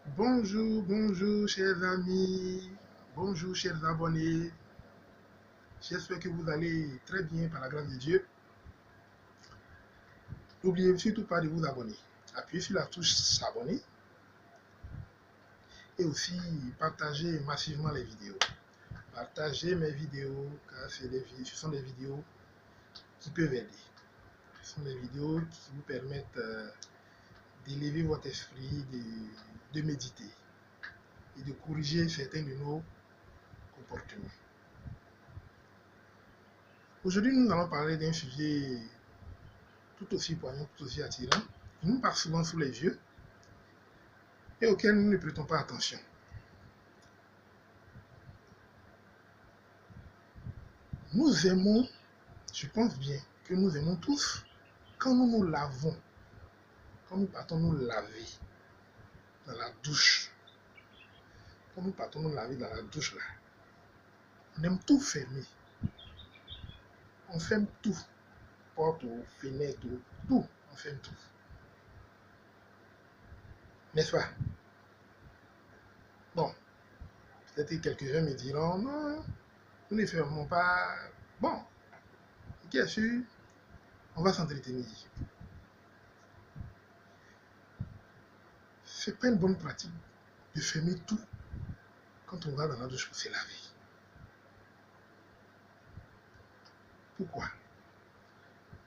Bonjour, bonjour chers amis, bonjour chers abonnés. J'espère que vous allez très bien par la grâce de Dieu. N'oubliez surtout pas de vous abonner. Appuyez sur la touche s'abonner et aussi partagez massivement les vidéos. Partagez mes vidéos car ce sont des vidéos qui peuvent aider. Ce sont des vidéos qui vous permettent d'élever votre esprit, de méditer et de corriger certains de nos comportements. Aujourd'hui, nous allons parler d'un sujet tout aussi poignant, tout aussi attirant, qui nous passe souvent sous les yeux et auquel nous ne prêtons pas attention. Nous aimons, je pense bien que nous aimons tous, quand nous nous lavons, quand nous partons nous laver dans la douche, quand nous partons nous laver dans la douche là, on aime tout fermer. On ferme tout, porte, fenêtre, tout, on ferme tout. N'est-ce pas? Bon, peut-être que quelques-uns me diront, non, nous ne fermons pas. Bon, qui est sûr, on va s'entretenir. C'est pas une bonne pratique de fermer tout quand on va dans la douche pour se laver. Pourquoi?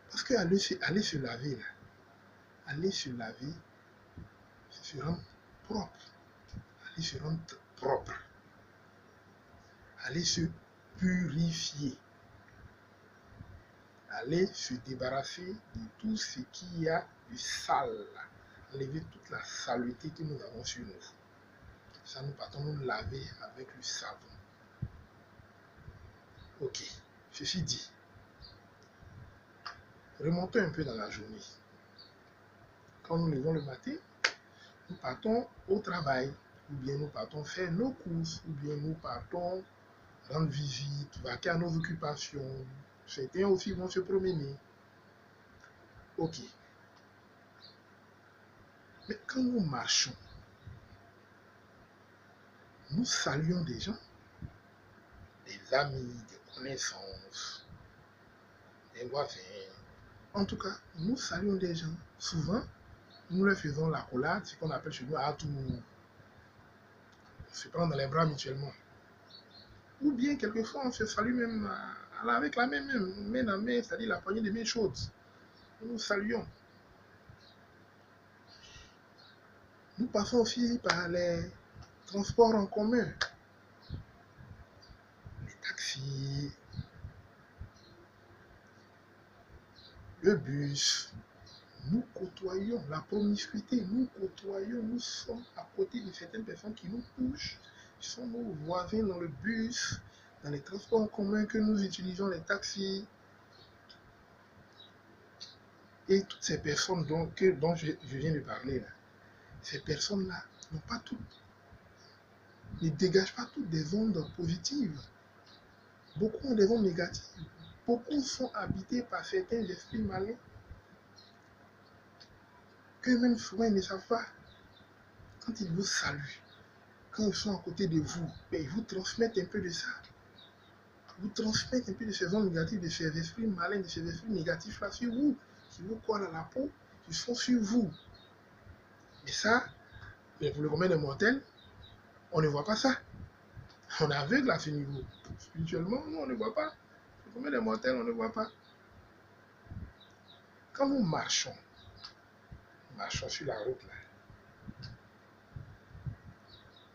Parce que aller se laver là, aller se laver, c'est se rendre propre, aller se rendre propre, aller se purifier, aller se débarrasser de tout ce qu'il y a de sale, enlever toute la saleté que nous avons sur nous. Ça, nous partons nous laver avec le savon. Ok, ceci dit, remontons un peu dans la journée. Quand nous levons le matin, nous partons au travail, ou bien nous partons faire nos courses, ou bien nous partons rendre visite, vaquer à nos occupations. Certains aussi vont se promener. Ok. Mais quand nous marchons, nous saluons des gens, des amis, des connaissances, des voisins. En tout cas, nous saluons des gens. Souvent, nous leur faisons la collade, ce qu'on appelle chez nous à tout. On se prend dans les bras mutuellement. Ou bien, quelquefois, on se salue même avec la main dans main, c'est-à-dire la poignée de main chaude. Nous saluons. Nous passons aussi par les transports en commun, les taxis, le bus. Nous côtoyons la promiscuité, nous côtoyons, nous sommes à côté de certaines personnes qui nous touchent, qui sont nos voisins dans le bus, dans les transports en commun que nous utilisons, les taxis. Et toutes ces personnes dont je viens de parler, là, ces personnes-là n'ont pas toutes, ne dégagent pas toutes des ondes positives. Beaucoup ont des ondes négatives. Beaucoup sont habités par certains esprits malins qu'eux-mêmes souvent ils ne savent pas. Quand ils vous saluent, quand ils sont à côté de vous, ben, ils vous transmettent un peu de ça. Ils vous transmettent un peu de ces ondes négatives, de ces esprits malins, de ces esprits négatifs-là sur vous, qui vous collent à la peau, qui sont sur vous. Et ça, pour le commun des mortels, on ne voit pas ça. On est aveugle à ce niveau. Spirituellement, nous, on ne voit pas. Le commun des mortels, on ne voit pas. Quand nous marchons sur la route, là,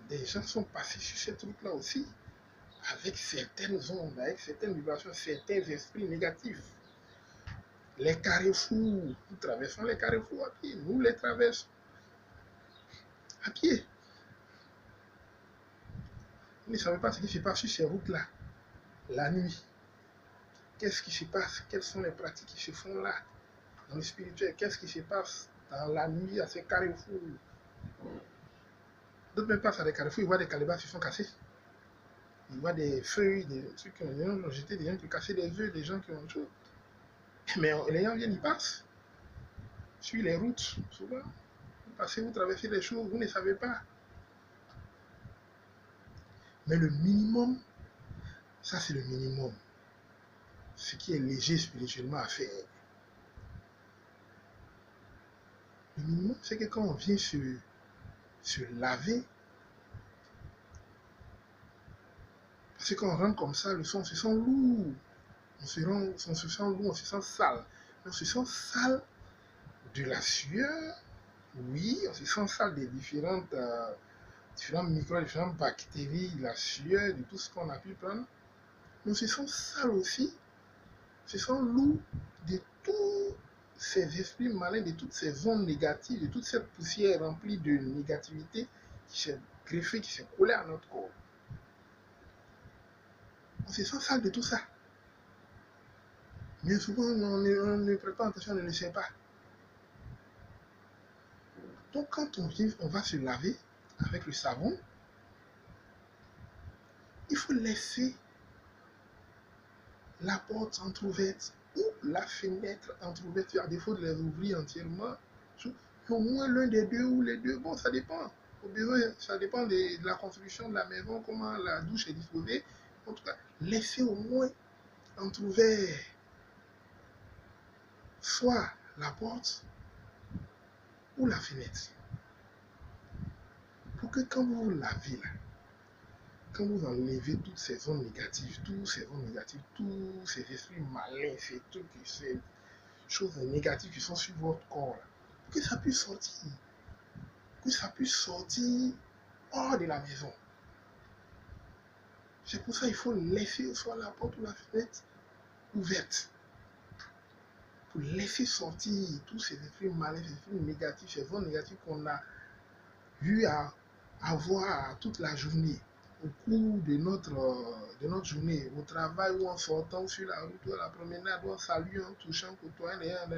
des gens sont passés sur cette route-là aussi, avec certaines ondes, avec certaines vibrations, certains esprits négatifs. Les carrefours, nous traversons les carrefours à pied, nous les traversons à pied. Vous ne savez pas ce qui se passe sur ces routes-là, la nuit. Qu'est-ce qui se passe? Quelles sont les pratiques qui se font là, dans le spirituel? Qu'est-ce qui se passe dans la nuit à ces carrefours? D'autres même passent à des carrefours, ils voient des calebasses qui sont cassés. Ils voient des feuilles, des trucs qui ont jeté, des gens qui ont cassé des œufs, des gens qui ont tout. Mais les gens viennent, ils passent sur les routes, souvent. Vous passez, vous traversez les choses, vous ne savez pas. Mais le minimum, ça c'est le minimum. Ce qui est léger spirituellement à faire. Le minimum, c'est que quand on vient se laver, parce que quand on rentre comme ça, le sang, on se sent lourd. On se sent lourd, on se sent sale. On se sent sale de la sueur, oui, on se sent sale des différents microbes, différentes bactéries, la sueur, de tout ce qu'on a pu prendre. Mais on se sent sale aussi, on se sent lourd de tous ces esprits malins, de toutes ces ondes négatives, de toute cette poussière remplie de négativité qui s'est greffée, qui s'est collée à notre corps. On se sent sale de tout ça. Mais souvent, on ne prête pas attention, on ne le sait pas. Donc, quand on va se laver avec le savon, il faut laisser la porte entrouverte ou la fenêtre entrouverte, à défaut de les ouvrir entièrement. Au moins l'un des deux ou les deux, bon, ça dépend. Au besoin, ça dépend de la construction de la maison, comment la douche est disposée. En tout cas, laissez au moins entrouvert soit la porte ou la fenêtre. Pour que quand vous vous lavez là, quand vous enlevez toutes ces ondes négatives, tous ces esprits malins, ces trucs, ces choses négatives qui sont sur votre corps, là, que ça puisse sortir hors de la maison. C'est pour ça qu'il faut laisser soit la porte ou la fenêtre ouverte. Pour laisser sortir tous ces esprits malins, ces esprits négatifs, ces ondes négatives qu'on a eu à avoir toute la journée, au cours de notre journée, au travail ou en sortant sur la route ou à la promenade, ou en saluant, en touchant, en côtoyant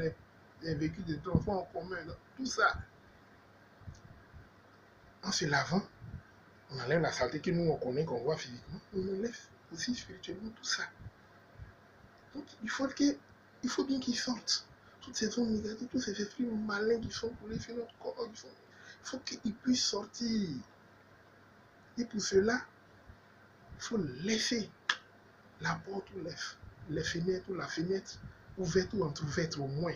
les véhicules de transport en commun, tout ça. En se lavant, on enlève la saleté que nous on connaît, qu'on voit physiquement, on enlève aussi spirituellement tout ça. Donc il faut bien qu'ils sortent. Toutes ces ondes négatives, tous ces esprits malins qui sont collés sur notre corps, il faut qu'ils puissent sortir. Et pour cela, il faut laisser la porte ou les fenêtres ou la fenêtre ouverte ou entrouverte au moins,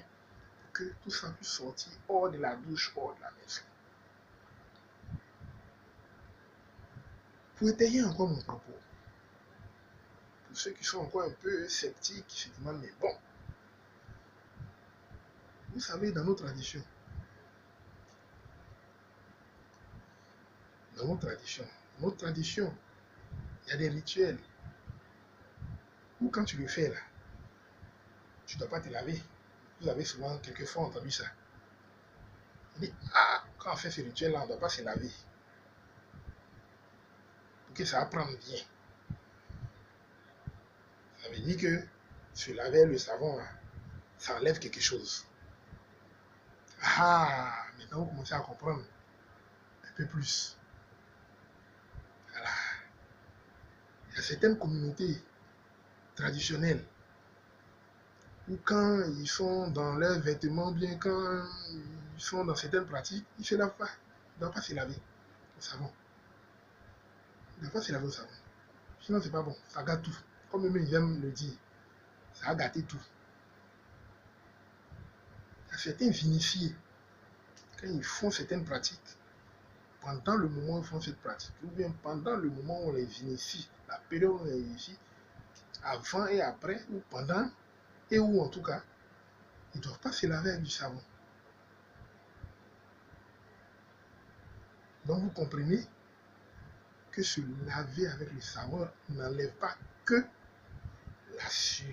pour que tout ça puisse sortir hors de la douche, hors de la maison. Pour étayer encore mon propos, pour ceux qui sont encore un peu sceptiques, qui se demandent, mais bon, vous savez, dans nos traditions, il y a des rituels où quand tu le fais là, tu ne dois pas te laver. Vous avez souvent quelquefois entendu ça. On dit, ah, quand on fait ce rituel là, on ne doit pas se laver. Pour que ça apprenne bien. Ça veut dire que se laver le savon là, ça enlève quelque chose. Ah, maintenant vous commencez à comprendre un peu plus. Voilà. Il y a certaines communautés traditionnelles où quand ils sont dans leurs vêtements, bien quand ils sont dans certaines pratiques, ils ne se lavent pas. Ils ne doivent pas se laver au savon. Ils ne doivent pas se laver au savon. Sinon, c'est pas bon. Ça gâte tout. Comme eux-mêmes ils aiment le dire, ça a gâté tout. Il y a certains initiés, quand ils font certaines pratiques, pendant le moment où ils font cette pratique, ou bien pendant le moment où on les initie, la période où on les initie, avant et après, ou pendant, et où en tout cas, ils ne doivent pas se laver avec du savon. Donc vous comprenez que se laver avec le savon n'enlève pas que la sueur,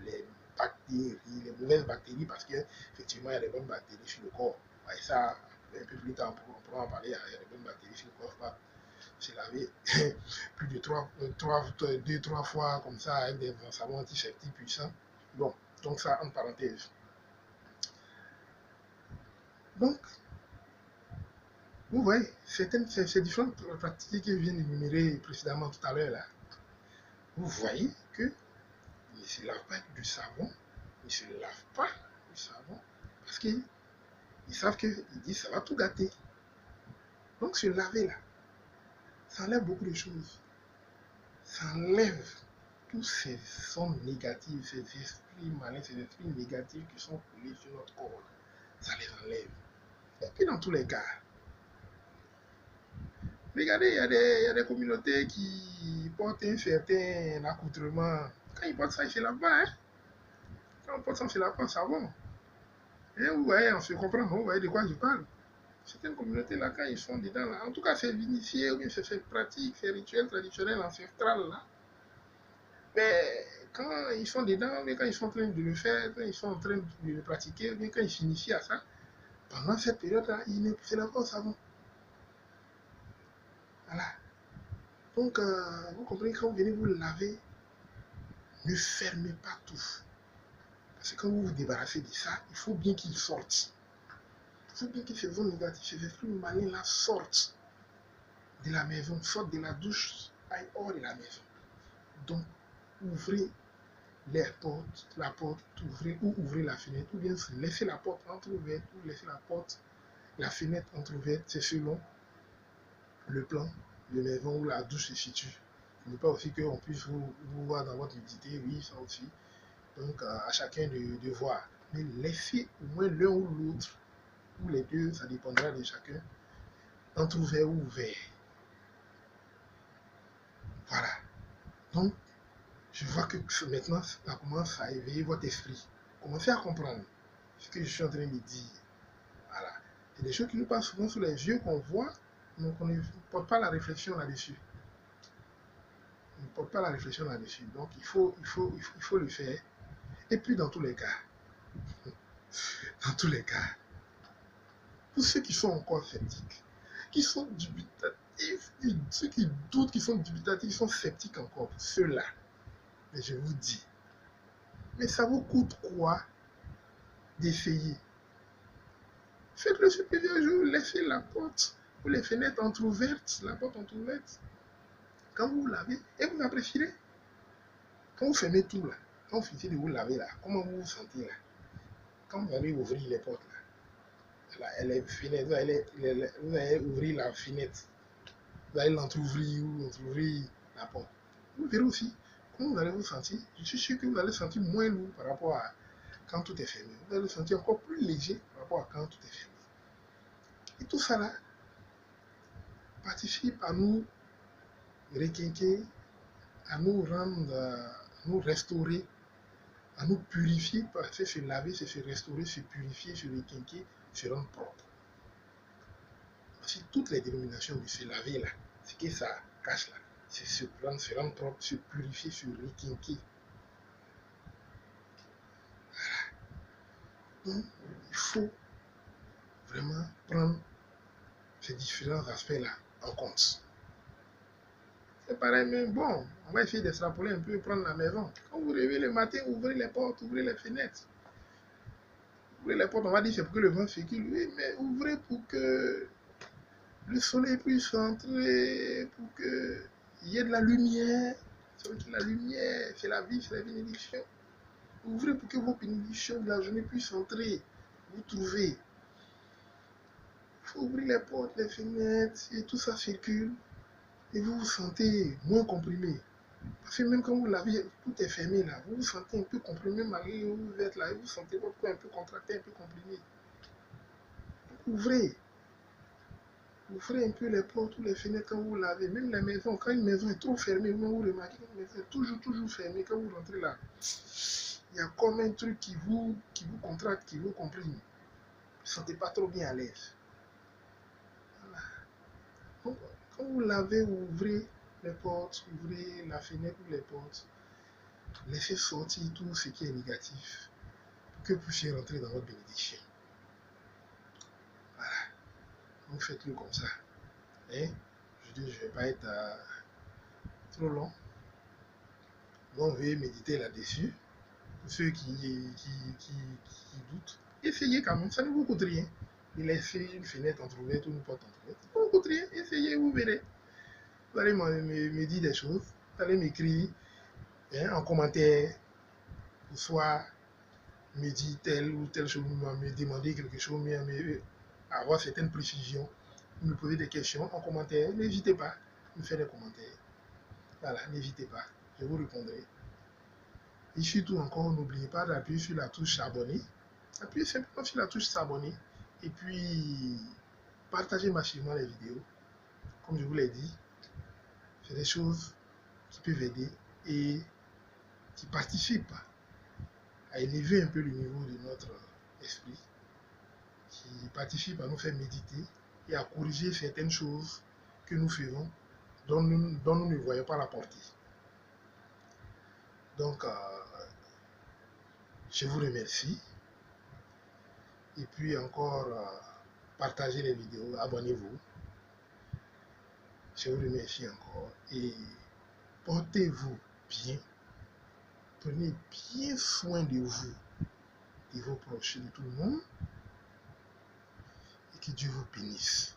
les bactéries, les mauvaises bactéries, parce qu'effectivement, il y a des bonnes bactéries sur le corps. Et ça, un peu plus tard, on pourra en parler, il y a des bonnes bactéries sur le corps. Pas se laver plus de 2-3 fois comme ça avec des savons antiseptiques puissants. Bon, donc ça, en parenthèse. Donc, vous voyez, ces différentes pratiques que je viens d'énumérer précédemment tout à l'heure, là, vous voyez que ils ne se lavent pas avec du savon, ils ne se lavent pas du savon, parce qu'ils savent qu'ils disent ça va tout gâter. Donc se laver là, Ça enlève beaucoup de choses. Ça enlève tous ces sons négatifs, ces esprits malins, ces esprits négatifs qui sont collés sur notre corps. Ça les enlève. Et puis dans tous les cas, regardez, il y a des communautés qui portent un certain accoutrement. Quand ils portent ça, c'est là-bas. Hein? Quand on porte ça, c'est là-bas, ça va. Et vous voyez, on se comprend, vous voyez de quoi je parle. Certaines communautés là, quand ils sont dedans, là, en tout cas, c'est initié, ou bien c'est cette pratique, ces rituels traditionnels ancestrales là. Mais quand ils sont dedans, mais quand ils sont en train de le faire, quand ils sont en train de le pratiquer, ou bien quand ils s'initient à ça, pendant cette période-là, c'est là-bas au savon. Voilà. Donc, vous comprenez, quand vous venez vous laver, ne fermez pas tout. Parce que quand vous vous débarrassez de ça, il faut bien qu'il sorte. Il faut bien que ces ondes négatives, ces esprits malins là sortent de la maison, sortent de la douche, aillent hors de la maison. Donc, ouvrez les portes, la porte, ouvrez ou ouvrez la fenêtre, ou bien laissez la porte entrouverte, ou laissez la porte, la fenêtre entrouverte, c'est selon le plan de maison où la douche se situe. Il ne faut pas aussi qu'on puisse vous voir dans votre nudité, oui, ça aussi. Donc, à chacun de voir. Mais laissez au moins l'un ou l'autre, ou les deux, ça dépendra de chacun, entrouvert ou ouvert. Voilà. Donc, je vois que maintenant, ça commence à éveiller votre esprit. Commencez à comprendre ce que je suis en train de dire. Voilà. Il y a des choses qui nous passent souvent sous les yeux qu'on voit, donc on ne porte pas la réflexion là-dessus. On ne porte pas la réflexion là-dessus. Donc, il faut le faire. Et puis, dans tous les cas, pour ceux qui sont encore sceptiques, qui sont dubitatifs, ceux qui doutent, qui sont dubitatifs, qui sont sceptiques encore, ceux-là, mais je vous dis, mais ça vous coûte quoi d'essayer? Faites-le ce plusieurs jours, laissez la porte ou les fenêtres entrouvertes, la porte entrouverte. Quand vous lavez, et vous apprécierez. Quand vous fermez tout là, quand vous finissez de vous laver là, comment vous vous sentez là? Quand vous allez ouvrir les portes là, les fenêtres, vous allez ouvrir la fenêtre, vous allez l'entrouvrir ou entrouvrir la porte. Vous verrez aussi comment vous allez vous sentir. Je suis sûr que vous allez sentir moins lourd par rapport à quand tout est fermé. Vous allez vous sentir encore plus léger par rapport à quand tout est fermé. Et tout ça là participe à nous requinquer, à nous rendre, à nous restaurer, à nous purifier, parce que se laver, c'est se restaurer, se purifier, se requinquer, se rendre propre. Parce que toutes les dénominations de se laver là, ce que ça cache là, c'est se rendre propre, se purifier, se requinquer. Voilà. Donc, il faut vraiment prendre ces différents aspects-là en compte. C'est pareil, mais bon, on va essayer d'extrapoler un peu et prendre la maison. Quand vous réveillez le matin, ouvrez les portes, ouvrez les fenêtres. Ouvrez les portes, on va dire c'est pour que le vent circule. Oui, mais ouvrez pour que le soleil puisse entrer, pour qu'il y ait de la lumière. C'est la lumière, c'est la vie, c'est la bénédiction. Ouvrez pour que vos bénédictions de la journée puissent entrer, vous trouver. Il faut ouvrir les portes, les fenêtres, et tout ça circule. Et vous vous sentez moins comprimé. Parce que même quand vous lavez, tout est fermé là. Vous vous sentez un peu comprimé malgré où vous êtes là. Et vous sentez votre corps un peu contracté, un peu comprimé. Donc, ouvrez. Ouvrez un peu les portes ou les fenêtres quand vous lavez. Même la maison, quand une maison est trop fermée, vous remarquez qu'une maison est toujours fermée. Quand vous rentrez là, il y a comme un truc qui vous contracte, qui vous comprime. Vous ne sentez pas trop bien à l'aise. Voilà. Donc, quand vous lavez, vous ouvrez les portes, ouvrez la fenêtre ou les portes. Laissez sortir tout ce qui est négatif pour que vous puissiez rentrer dans votre bénédiction. Voilà. Donc faites-le comme ça. Et je dis, je ne vais pas être trop long. Donc veuillez méditer là-dessus. Pour ceux qui doutent, essayez quand même, ça ne vous coûte rien. De laisser une fenêtre entrouverte ou une porte entrouverte. Ça ne vous coûte rien. Essayez, vous verrez. Vous allez me dire des choses. Vous allez m'écrire en commentaire. Soit me dire telle ou telle chose, me demander quelque chose, avoir certaines précisions, me poser des questions en commentaire, n'hésitez pas. me faire des commentaires. Voilà, n'hésitez pas, je vous répondrai. Et surtout encore, n'oubliez pas d'appuyer sur la touche s'abonner. Appuyez simplement sur la touche s'abonner et puis partagez massivement les vidéos. Comme je vous l'ai dit, c'est des choses qui peuvent aider et qui participent à élever un peu le niveau de notre esprit, qui participent à nous faire méditer et à corriger certaines choses que nous faisons dont nous ne voyons pas la portée. Donc, je vous remercie. Et puis encore, partagez les vidéos, abonnez-vous. Je vous remercie encore. Et portez-vous bien. Prenez bien soin de vous, de vos proches, de tout le monde. Et que Dieu vous bénisse.